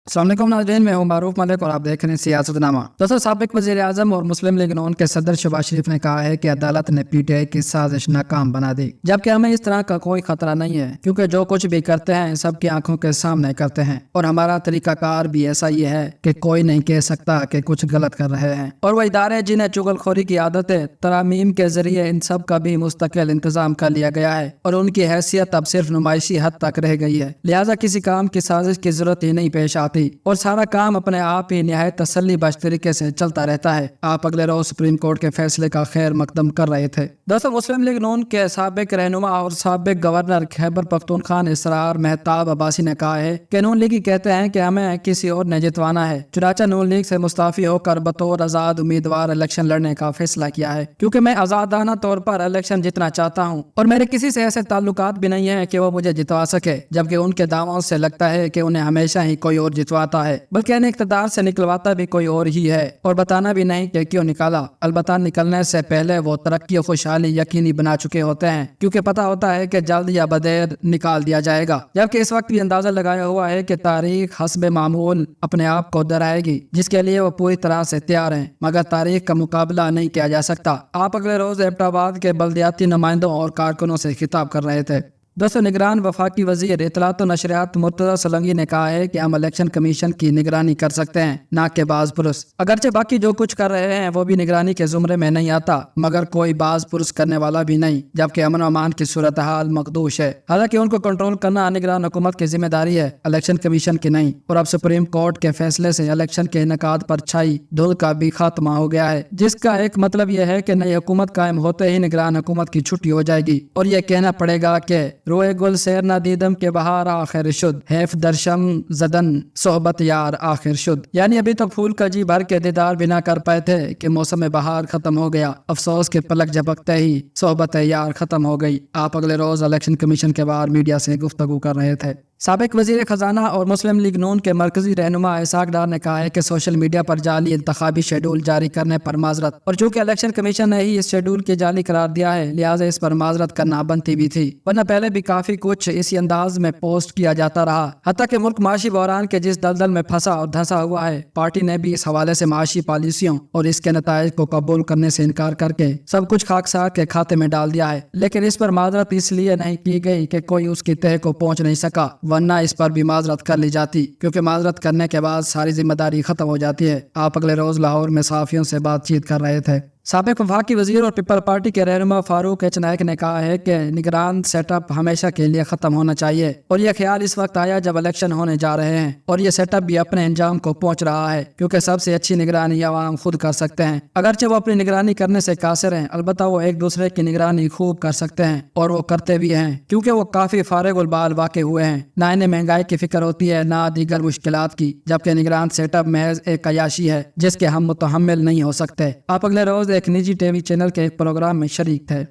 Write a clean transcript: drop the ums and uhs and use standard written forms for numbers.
अस्सलाम वालेकुम नाज़रीन, मैं हूं मारूफ मलिक और आप देख रहे हैं सियासतनामा। दोस्तों, साबिक वज़ीर आज़म और मुस्लिम लीग नून के सदर शहबाज शरीफ ने कहा है कि अदालत ने पीटीआई की साजिश नाकाम बना दी, जबकि हमें इस तरह का कोई खतरा नहीं है, क्योंकि जो कुछ भी करते हैं सबकी आंखों के सामने करते हैं और हमारा तरीकाकार भी ऐसा ही है कि कोई नहीं कह सकता कि कुछ गलत कर रहे हैं। और वह इदारे जिन्हें चुगलखोरी की आदत है, तरामीम के जरिए इन सब का भी मुस्तकिल इंतजाम कर लिया गया है और उनकी हैसियत अब सिर्फ नुमाइशी हद तक रह गई है। लिहाजा किसी काम की साजिश की जरूरत ही नहीं पेश आती और सारा काम अपने आप ही निहायत तसल्ली बख्श तरीके से चलता रहता है। आप अगले रोज सुप्रीम कोर्ट के फैसले का खैर मकदम कर रहे थे। दोस्तों, मुस्लिम लीग नून के साबिक रहनुमा और साबिक गवर्नर खैबर पख्तूनख्वा इसरार मेहताब अब्बासी ने कहा है कि नून लीगी कहते हैं कि हमें किसी और ने जितवाना है, चुनाचा नून लीग से मुस्ताफी होकर बतौर आजाद उम्मीदवार इलेक्शन लड़ने का फैसला किया है, क्योंकि मैं आजादाना तौर पर इलेक्शन जीतना चाहता हूँ और मेरे किसी से ऐसे ताल्लुकात भी नहीं है कि वो मुझे जितवा सके, जबकि उनके दावों से लगता है कि उन्हें हमेशा ही कोई और जितवाता है, बल्कि इन्हें इक़्तिदार से निकलवाता भी कोई और ही है और बताना भी नहीं कि क्यों निकाला। अलबत्ता निकलने से पहले वो तरक्की और खुशहाली यकीनी बना चुके होते हैं, क्योंकि पता होता है कि जल्द या बदेर निकाल दिया जाएगा। जबकि इस वक्त भी अंदाजा लगाया हुआ है कि तारीख हस्बे मामूल अपने आप को दोहराएगी, जिसके लिए वो पूरी तरह से तैयार हैं, मगर तारीख का मुकाबला नहीं किया जा सकता। आप अगले रोज एबटाबाद के बल्दियाती नुमाइंदों और कारकुनों से खिताब कर रहे थे। दोस्तों, निगरान वफाकी वजीर इत्तलात व नशरियात मुर्तज़ा सोलंकी ने कहा है कि हम इलेक्शन कमीशन की निगरानी कर सकते हैं, ना कि बाज पुरुष। अगरचे बाकी जो कुछ कर रहे हैं वो भी निगरानी के जुमरे में नहीं आता, मगर कोई बाज पुरुष करने वाला भी नहीं, जबकि अमन अमान की सूरत हाल मखदूश है। हालांकि उनको कंट्रोल करना निगरान हुकूमत की जिम्मेदारी है, इलेक्शन कमीशन की नहीं। और अब सुप्रीम कोर्ट के फैसले से इलेक्शन के इनेकाद पर छाई धूल का भी खात्मा हो गया है, जिसका एक मतलब यह है कि नई हुकूमत कायम होते ही निगरान हुकूमत की छुट्टी हो जाएगी और यह कहना पड़ेगा कि रोए गुल सैर ना दीदम के बहार आखिर शुद्ध हैफ दर्शम जदन सोहबत यार आखिर शुद्ध। यानी अभी तक फूल का जी भर के दीदार बिना कर पाए थे कि मौसम बहार खत्म हो गया। अफसोस के पलक झपकते ही सोहबत यार खत्म हो गई। आप अगले रोज इलेक्शन कमीशन के बाहर मीडिया से गुफ्तगू कर रहे थे। साबिक वजीर खजाना और मुस्लिम लीग नून के मरकजी रहनुमा इसाक डार ने कहा है कि सोशल मीडिया पर जाली इंतखाबी शेड्यूल जारी करने पर माजरत, और चूंकि इलेक्शन कमीशन ने ही इस शेड्यूल के जाली करार दिया है, लिहाजा इस पर माजरत करना बनती भी थी, वरना पहले भी काफी कुछ इसी अंदाज में पोस्ट किया जाता रहा। हत्ता कि मुल्क माशी बहरान के जिस दलदल में फंसा और धंसा हुआ है, पार्टी ने भी इस हवाले से माशी पॉलिसियों और इसके नताइज को कबूल करने से इनकार करके सब कुछ खाकसार के खाते में डाल दिया है। लेकिन इस पर माजरत इसलिए नहीं की गई कि कोई उसकी तह को पहुंच नहीं सका, वरना इस पर भी माजरत कर ली जाती, क्योंकि माजरत करने के बाद सारी जिम्मेदारी खत्म हो जाती है। आप अगले रोज लाहौर में सहाफियों से बातचीत कर रहे थे। साबिक वफाकी वजीर और पीपल पार्टी के रहनुमा फारूक एच नायक ने कहा है कि निगरान सेटअप हमेशा के लिए खत्म होना चाहिए और यह ख्याल इस वक्त आया जब इलेक्शन होने जा रहे हैं और यह सेटअप भी अपने अंजाम को पहुंच रहा है, क्योंकि सबसे अच्छी निगरानी आवाम खुद कर सकते हैं। अगरचे वो अपनी निगरानी करने से कासिर हैं, अलबत्ता वो एक दूसरे की निगरानी खूब कर सकते हैं और वो करते भी हैं, क्योंकि वो काफी फारिगुल बाल वाक़े हुए हैं। ना इन्हें महंगाई की फिक्र होती है, ना दीगर मुश्किलात की, जबकि निगरान सेटअप महज एक अयाशी है जिसके हम मुतहम्मिल नहीं हो सकते। आप अगले रोज एक निजी टीवी चैनल के एक प्रोग्राम में शरीक थे।